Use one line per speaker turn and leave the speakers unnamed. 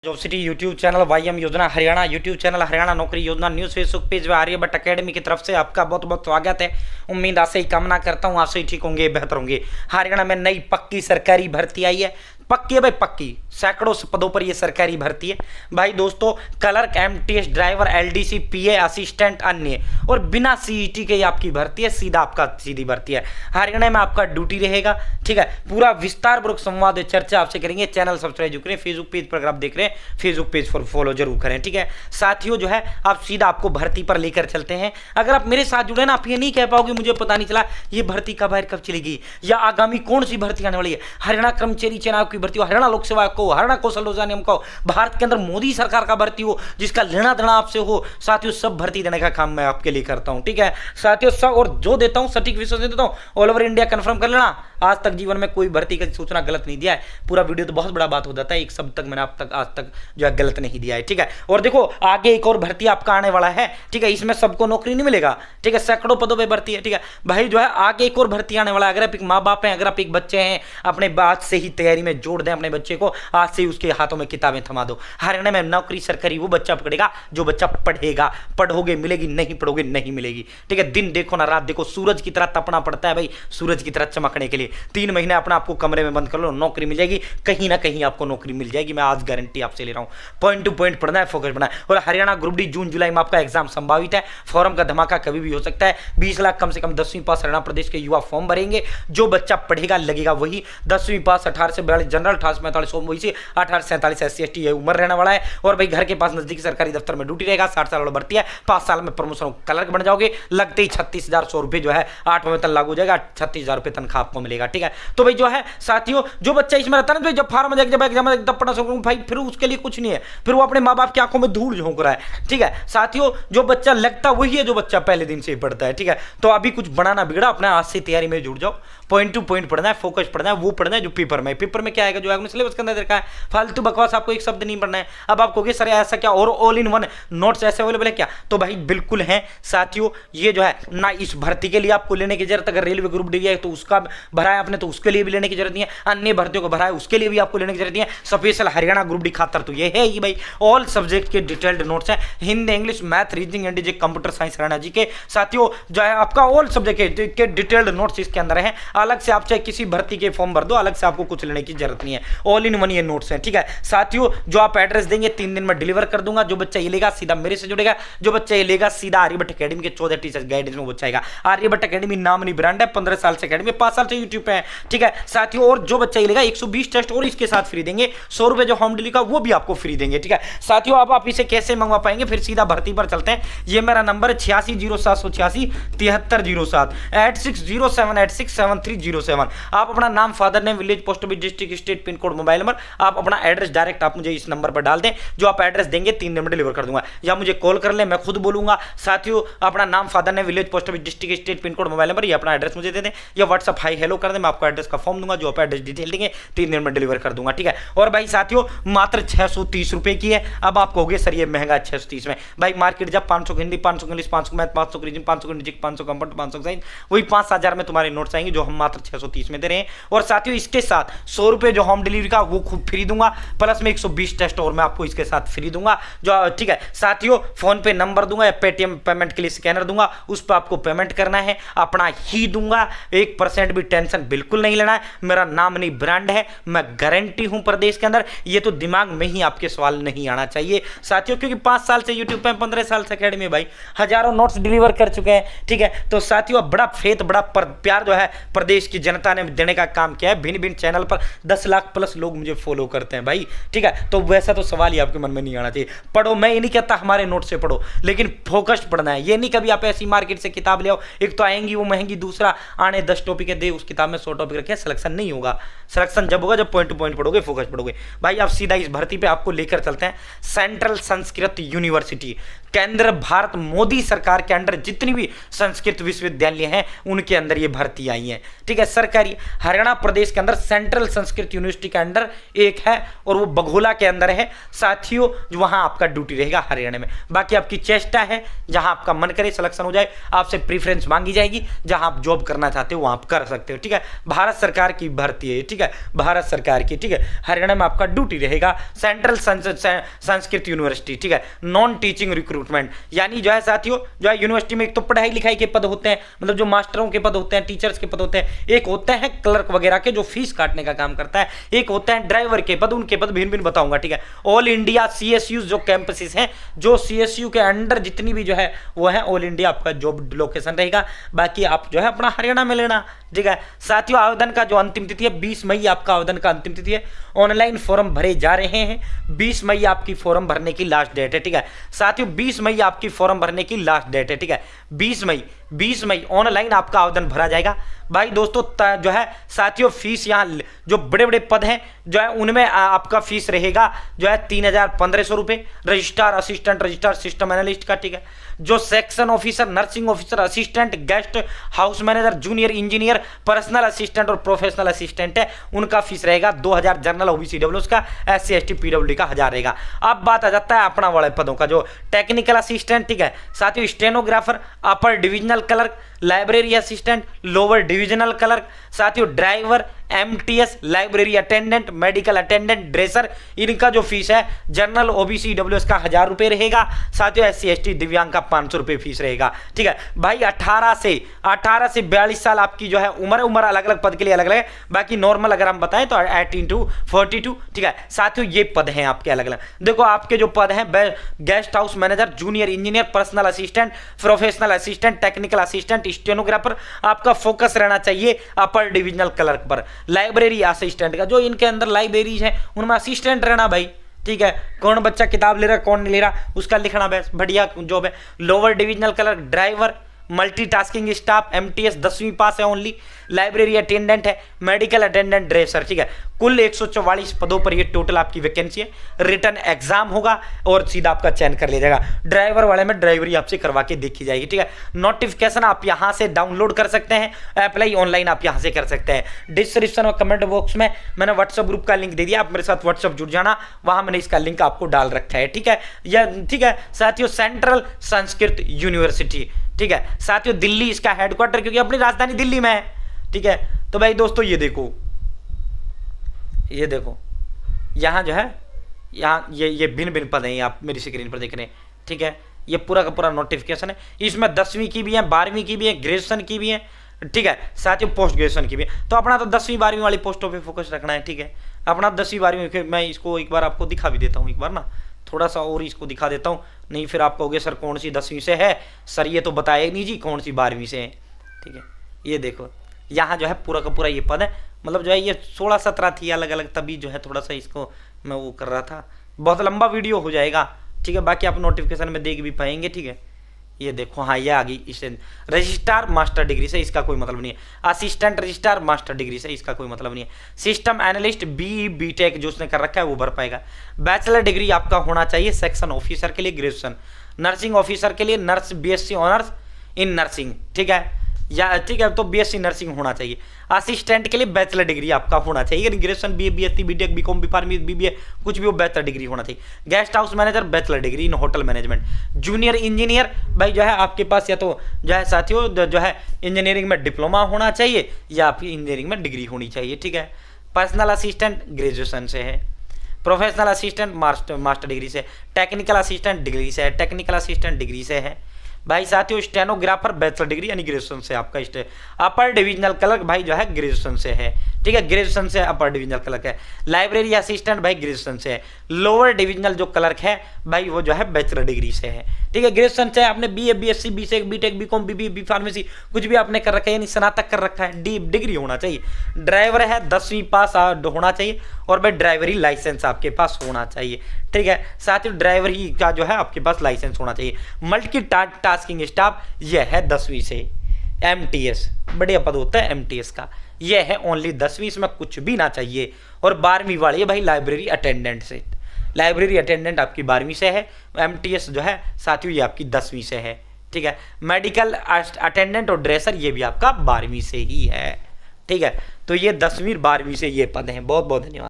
Job city YouTube channel, वाईएम योजना Haryana YouTube channel, Haryana नौकरी योजना न्यूज़ फेसबुक पेज व आर्यभट्ट अकेडमी की तरफ से आपका बहुत बहुत स्वागत है। उम्मीद आपसे ही कामना करता हूँ आपसे ही ठीक होंगे, बेहतर होंगे। हरियाणा में नई पक्की सरकारी भर्ती आई है। पक्की है भाई, पक्की सैकड़ों पदों पर यह सरकारी भर्ती है भाई दोस्तों। क्लर्क, एमटीएस ड्राइवर, एलडीसी, पीए, असिस्टेंट, अन्य और बिना सीईटी के आपकी भर्ती है। सीधा आपका सीधी भर्ती है। हरियाणा में आपका ड्यूटी रहेगा, ठीक है। पूरा विस्तार पूर्वक संवाद चर्चा आपसे करेंगे। चैनल सब्सक्राइब करें, फेसबुक पेज पर अगर आप देख रहे हैं फेसबुक पेज पर फॉलो जरूर करें, ठीक है। साथियों जो है आप सीधा आपको भर्ती पर लेकर चलते हैं। अगर आप मेरे साथ जुड़े ना, आप ये नहीं कह पाओगे मुझे पता नहीं चला ये भर्ती कब कब चलेगी या आगामी कौन सी भर्ती आने वाली है। हरियाणा कर्मचारी चुनाव की भर्ती हो, हरियाणा लोक सेवा को, हरियाणा कौशल रोजगार नियम को, भारत के अंदर मोदी सरकार का भर्ती हो जिसका लेना देना आपसे हो, साथियों सब भर्ती देने का काम मैं आपके लिए करता हूं, ठीक है साथियों। सब और जो देता हूं सटीक विश्वास से देता हूं। ऑल ओवर इंडिया कंफर्म कर लेना, आज तक जीवन में कोई भर्ती की सूचना गलत नहीं दिया है। पूरा वीडियो तो बहुत बड़ा बात हो जाता है, एक शब्द तक मैंने आज तक जो है गलत नहीं दिया है, ठीक है। और देखो आगे एक और भर्ती आपका आने वाला है, ठीक है। इसमें सबको नौकरी नहीं मिलेगा, ठीक है, सैकड़ों पदों पे भर्ती है, ठीक है भाई। जो है आगे एक और भर्ती आने वाला है। अगर आप एक माँ बाप हैं, अगर आप एक बच्चे हैं, अपने बात से ही तैयारी में जोड़ दें अपने बच्चे को, आज से ही उसके हाथों में किताबें थमा दो। हरियाणा में नौकरी सरकारी वो बच्चा पकड़ेगा जो बच्चा पढ़ेगा। पढ़ोगे मिलेगी, नहीं पढ़ोगे नहीं मिलेगी, ठीक है। दिन देखो ना रात देखो, सूरज की तरह तपना पड़ता है भाई, सूरज की तरह चमकने के लिए 3 महीने अपना आपको कमरे में बंद कर लो, नौकरी मिल जाएगी, कहीं ना कहीं आपको नौकरी मिल जाएगी। मैं आज गारंटी आपसे ले रहा हूं। पॉइंट टू पॉइंट पढ़ना है, फोकस पढ़ना है। और हरियाणा ग्रुप डी जून जुलाई में आपका एग्जाम संभावित है। फॉर्म का धमाका कभी भी हो सकता है। 20 लाख कम से कम 10वीं पास हरियाणा प्रदेश के युवा फॉर्म भरेंगे। जो बच्चा पढ़ेगा लगेगा वही। 10वीं पास 18 से 42 जनरल, 18 से 45 वही से 18 से 47 SC/ST ये उम्र रहने वाला है। और भाई घर के पास नजदीकी सरकारी दफ्तर में ड्यूटी रहेगा। 60 साल वाला भर्ती है। 5 साल में प्रमोशन क्लर्क बन जाओगे। लगते ही 36,100 रुपए जो है 8 वेतन लागू हो जाएगा। 36,000 रुपए तनख्वाह आपको मिलेगा, ठीक है। तो भाई जो है साथियों, जो बच्चा इसमें रहता है ना, जब फार्म जब एग्जाम तब पढ़ना शुरू भाई, फिर उसके लिए कुछ नहीं है, फिर वो अपने माँ बाप की आंखों में धूल झोंक रहा है, ठीक है साथियों। जो बच्चा लगता वही है जो बच्चा पहले दिन से ही पढ़ता है, ठीक है। तो अभी कुछ बनाना बिगड़ा, अपने आज से तैयारी में जुड़ जाओ। पॉइंट टू पॉइंट पढ़ना है, फोकस पढ़ना है, वो पढ़ना है जो पेपर में क्या आएगा, जो आएगा सिलेबस के अंदर देखा है। फालतू बकवास आपको एक शब्द नहीं पढ़ना है। अब आप कहोगे सर ऐसा क्या, और ऑल इन वन नोट्स ऐसे अवेलेबल है क्या? तो भाई बिल्कुल है साथियों। ये जो है ना इस भर्ती के लिए आपको लेने की जरूरत, अगर रेलवे ग्रुप डी है तो उसका भरा है आपने तो उसके लिए भी लेने की जरूरत नहीं है। अन्य भर्तियों को भरा है उसके लिए भी आपको लेने की जरूरत नहीं है। स्पेशल हरियाणा ग्रुप डी खातर तो ये है ही भाई, ऑल सब्जेक्ट के डिटेल्ड नोट्स हैं। Hindi, English, math, reasoning, and computer science Haryana G K साथियों जो है आपका ऑल सब्जेक्ट के डिटेल्ड नोट्स इसके अंदर है। अलग से आप चाहे किसी भर्ती के फॉर्म भर दो, अलग से आपको कुछ लेने की जरूरत नहीं है। ऑल इन वन ये नोट्स हैं, ठीक है साथियों। जो आप एड्रेस देंगे 3 दिन में डिलीवर कर दूंगा। जो बच्चा ये लेगा सीधा मेरे से जुड़ेगा, जो बच्चा ये लेगा सीधा आर्यभट्ट अकेडमी के 14 टीचर्स गाइडेंस में बच्चा आएगा। आर्यभट्ट अकेडमी नाम नहीं ब्रांड है, 15 साल से अकेडमी, 5 साल से यूट्यूब पे है, ठीक है साथियों। और जो बच्चा ये लेगा 120 टेस्ट और इसके साथ फ्री देंगे। 100 रुपए जो होम डिलीवरी का वो भी आपको फ्री देंगे, ठीक है साथियों। अब आप इसे कैसे मंगवा पाएंगे, फिर सीधा भर्ती पर चलते हैं। ये मेरा नंबर है 860786 7307 8607867307। आप अपना नाम, father name, village, post office, district, state, pin code, mobile number, आप अपना एड्रेस डायरेक्ट आप मुझे इस नंबर पर डाल दें। जो आप एड्रेस देंगे 3 दिन में डिलीवर कर दूंगा, या मुझे कॉल कर ले, मैं खुद बोलूंगा साथियों। अपना नाम, father name, village, post office, district, state, pin code, mobile number, ये अपना एड्रेस मुझे दे दें, या व्हाट्सअप हाई हेलो कर दें। मैं आपको एड्रेस का फॉर्म दूंगा, जो आप एड्रेस डिटेल देंगे 3 दिन में डिलीवर कर दूंगा, ठीक है। और भाई साथियों मात्र 630 रुपए की है। अब आप कहोगे सर ये महंगा 630 में, भाई मार्केट जब 500 Hindi, 500 English, 500 math, 500 reasoning, 500 music, 500 computer, 500 science, वही 5,000 में तुम्हारे नोट्स आएंगे, जो हम मात्र 630 में दे रहे हैं। और साथियों इसके साथ 100 रुपए जो होम डिलीवरी का वो खूब फ्री दूंगा, प्लस में 120 टेस्ट और मैं आपको इसके साथ फ्री दूंगा, जो ठीक है साथियों। फोन पे नंबर दूंगा या पेटीएम पेमेंट के लिए स्कैनर दूंगा, उस पर आपको पेमेंट करना है, अपना ही दूंगा। 1% भी टेंशन बिल्कुल नहीं लेना है। मेरा नाम नहीं ब्रांड है, मैं गारंटी हूं प्रदेश के अंदर। ये तो दिमाग में ही आपके सवाल नहीं आना चाहिए साथियों, क्योंकि 5 साल से यूट्यूब पे, 15 साल से अकेडमी भाई, हजारों नोट्स डिलीवर कर चुके हैं, ठीक है। तो साथियों बड़ा फेथ, बड़ा प्यार जो है प्रदेश की जनता ने देने का काम किया है। भिन्न भिन्न चैनल पर 10 लाख प्लस लोग मुझे फॉलो करते हैं भाई, ठीक है। तो वैसा तो सवाल ही आपके मन में नहीं आना चाहिए। पढ़ो, मैं ये नहीं कहता हमारे नोट से पढ़ो, लेकिन फोकस्ड पढ़ना है। ये नहीं कभी आप ऐसी मार्केट से किताब ले आओ, एक तो आएंगी वो महंगी, दूसरा आने 10 टॉपिक दे, उस किताब में 100 टॉपिक रखे, सिलेक्शन नहीं होगा। सिलेक्शन जब होगा जब पॉइंट टू पॉइंट पढ़ोगे, फोकस पढ़ोगे भाई। आप सीधा इस भर्ती पे आपको लेकर चलते हैं। सेंट्रल संस्कृत यूनिवर्सिटी, केंद्र भारत मोदी सरकार के अंडर जितनी भी संस्कृत विश्वविद्यालय हैं उनके अंदर ये भर्ती आई है, ठीक है, सरकारी। हरियाणा प्रदेश के अंदर सेंट्रल संस्कृत यूनिवर्सिटी के अंडर एक है और वो बघोला के अंदर है साथियों, वहां आपका ड्यूटी रहेगा हरियाणा में। बाकी आपकी चेष्टा है, जहां आपका मन करे सिलेक्शन हो जाए, आपसे प्रीफरेंस मांगी जाएगी, जहां आप जॉब करना चाहते हो वहां आप कर सकते हो, ठीक है। भारत सरकार की भर्ती है, ठीक है, भारत सरकार की, ठीक है। हरियाणा में आपका ड्यूटी रहेगा सेंट्रल संस्कृत यूनिवर्सिटी, ठीक है, नॉन टीचिंग रिक्रूटमेंट, यानी जो है साथियों, जो है यूनिवर्सिटी में एक तो पढ़ाई लिखाई के पद होते हैं, मतलब जो मास्टरों के पद होते हैं, टीचर्स के पद होते हैं, एक होते हैं क्लर्क वगैरह के जो फीस काटने का काम करता है, एक होते हैं ड्राइवर के पद, उनके पद भिन्न भिन्न बताऊंगा, ठीक है। ऑल इंडिया सीएसयू जो कैंपसेस हैं, जो सीएसयू के अंडर जितनी भी जो है वो है ऑल इंडिया आपका जॉब लोकेशन रहेगा। बाकी आप जो है अपना हरियाणा में लेना, ठीक है। साथियों आवेदन का जो अंतिम तिथि है 20 मई आपका आवेदन का अंतिम तिथि है। ऑनलाइन फॉर्म भरे जा रहे हैं, 20 मई आपकी फॉर्म भरने की लास्ट डेट है, ठीक है। साथियों 20 मई आपकी फॉर्म भरने की लास्ट डेट है, ठीक है। 20 मई ऑनलाइन आपका आवेदन भरा जाएगा। भाई दोस्तों जो है साथियों फीस यहाँ जो बड़े बड़े पद हैं जो है उनमें आपका फीस रहेगा जो है 3,1500 रुपये, registrar assistant, registrar system analyst का, ठीक है। जो section officer, nursing officer, assistant, guest house manager, junior engineer, personal assistant और प्रोफेशनल असिस्टेंट है, उनका फीस रहेगा 2000, जनरल ओबीसी डब्ल्यूएस का, SC ST PWD का 1000 रहेगा। अब बात आ जाता है अपना वाले पदों का, जो टेक्निकल असिस्टेंट, ठीक है। साथियों stenographer, upper divisional clerk, library assistant, lower divisional clerk, साथियों driver, MTS, library attendant, medical attendant, dresser, इनका जो फीस है जनरल ओबीसी डब्ल्यूएस का 1000 रुपये रहेगा। साथियों SC ST दिव्यांग का 500 रुपये फीस रहेगा, ठीक है। भाई 18 से 42 साल आपकी जो है उम्र अलग अलग पद के लिए अलग अलग है। बाकी नॉर्मल अगर हम बताएं तो 18 to 42, ठीक है। साथियों ये पद हैं आपके अलग अलग। देखो आपके जो पद हैं guest house manager, junior engineer, personal assistant, professional assistant, technical assistant, stenographer, आपका फोकस रहना चाहिए अपर डिविजनल क्लर्क पर। लाइब्रेरी असिस्टेंट का, जो इनके अंदर लाइब्रेरीज है उनमें असिस्टेंट रहना भाई, ठीक है। कौन बच्चा किताब ले रहा कौन नहीं ले रहा उसका लिखना, बस बढ़िया जॉब है। Lower divisional clerk, driver, multitasking staff, MTS 10वीं पास है ओनली, लाइब्रेरी अटेंडेंट है, मेडिकल अटेंडेंट, ड्रेसर, ठीक है। कुल 144 पदों पर ये टोटल आपकी वैकेंसी है। रिटर्न एग्जाम होगा और सीधा आपका चयन कर लिया जाएगा। ड्राइवर वाले में ड्राइवरी आपसे करवा के देखी जाएगी, ठीक है। नोटिफिकेशन आप यहां से डाउनलोड कर सकते हैं, अप्लाई ऑनलाइन आप यहां से कर सकते हैं। डिस्क्रिप्शन और कमेंट बॉक्स में मैंने व्हाट्सएप ग्रुप का लिंक दे दिया, आप मेरे साथ व्हाट्सएप जुड़ जाना, वहां मैंने इसका लिंक आपको डाल रखा है, ठीक है। ठीक है साथियों, सेंट्रल संस्कृत यूनिवर्सिटी, ठीक है। साथियों दिल्ली इसका हेडक्वार्टर, क्योंकि अपनी राजधानी दिल्ली में है, ठीक है। तो भाई दोस्तों ये देखो यहाँ जो है, यहाँ ये भिन्न भिन्न पद हैं, आप मेरी स्क्रीन पर देख रहे हैं, ठीक है। ये पूरा का पूरा नोटिफिकेशन है, इसमें 10वीं की भी है, 12वीं की भी है, ग्रेजुएशन की भी है, ठीक है। साथियों पोस्ट ग्रेजुएशन की भी है। तो अपना तो 10वीं 12वीं वाली पोस्टों पे फोकस रखना है, ठीक है। अपना 10वीं 12वीं, मैं इसको एक बार आपको दिखा भी देता हूँ, एक बार ना थोड़ा सा और इसको दिखा देता हूँ, नहीं फिर आप कहोगे सर कौन सी 10वीं से है, सर ये तो बताया नहीं जी कौन सी 12वीं से है, ठीक है। ये देखो यहाँ जो है पूरा का पूरा ये पद है, मतलब जो है ये 16-17 थी अलग अलग, तभी जो है थोड़ा सा इसको मैं वो कर रहा था, बहुत लंबा वीडियो हो जाएगा, ठीक है। बाकी आप नोटिफिकेशन में देख भी पाएंगे, ठीक है। ये देखो हाँ ये आ गई, इसे रजिस्ट्रार मास्टर डिग्री से इसका कोई मतलब नहीं है, असिस्टेंट रजिस्ट्रार मास्टर डिग्री से इसका कोई मतलब नहीं है, सिस्टम एनालिस्ट BTech जो उसने कर रखा है वो भर पाएगा। बैचलर डिग्री आपका होना चाहिए सेक्शन ऑफिसर के लिए ग्रेजुएशन, नर्सिंग ऑफिसर के लिए nurse BSc honours in nursing, ठीक है, या ठीक है तो BSc नर्सिंग होना चाहिए। असिस्टेंट के लिए बैचलर डिग्री आपका होना चाहिए, graduation BA BSc BTech BCom BPharm BBA कुछ भी हो, बैचलर डिग्री होना चाहिए। Guest house manager bachelor degree in hotel management. Junior engineer भाई जो है आपके पास या तो जो है साथियों जो है इंजीनियरिंग में डिप्लोमा होना चाहिए या फिर इंजीनियरिंग में डिग्री होनी चाहिए, ठीक है। पर्सनल असिस्टेंट ग्रेजुएशन से है, प्रोफेशनल असिस्टेंट मास्टर डिग्री से, टेक्निकल असिस्टेंट डिग्री से है, टेक्निकल असिस्टेंट डिग्री से है भाई। साथियों स्टेनोग्राफर बैचलर डिग्री यानी ग्रेजुएशन से आपका अपर डिविजनल क्लर्क भाई जो है ग्रेजुएशन से है, ठीक है, ग्रेजुएशन से अपर डिविजनल क्लर्क है। लाइब्रेरी असिस्टेंट भाई ग्रेजुएशन से है। लोअर डिविजनल जो क्लर्क है भाई वो जो है बैचलर डिग्री से है, ठीक है, ग्रेजुएशन से। आपने BA BSc BSc BTech BCom BBA B pharmacy कुछ भी आपने कर रखा है, यानी स्नातक कर रखा है, डिग्री होना चाहिए। ड्राइवर है 10वीं पास होना चाहिए और भाई ड्राइवरी लाइसेंस आपके पास होना चाहिए, ठीक है। साथ ही ड्राइवरी का जो है आपके पास लाइसेंस होना चाहिए। मल्टी टास्किंग स्टाफ यह है 10वीं से। MTS बढ़िया पद होता है MTS का, यह है ओनली 10वीं, इसमें कुछ भी ना चाहिए। और 12वीं वाली है भाई लाइब्रेरी अटेंडेंट से, लाइब्रेरी अटेंडेंट आपकी 12वीं से है। MTS जो है साथियों ये आपकी 10वीं से है, ठीक है। मेडिकल अटेंडेंट और ड्रेसर ये भी आपका 12वीं से ही है, ठीक है, तो ये 10वीं 12वीं से ये पद हैं। बहुत बहुत धन्यवाद।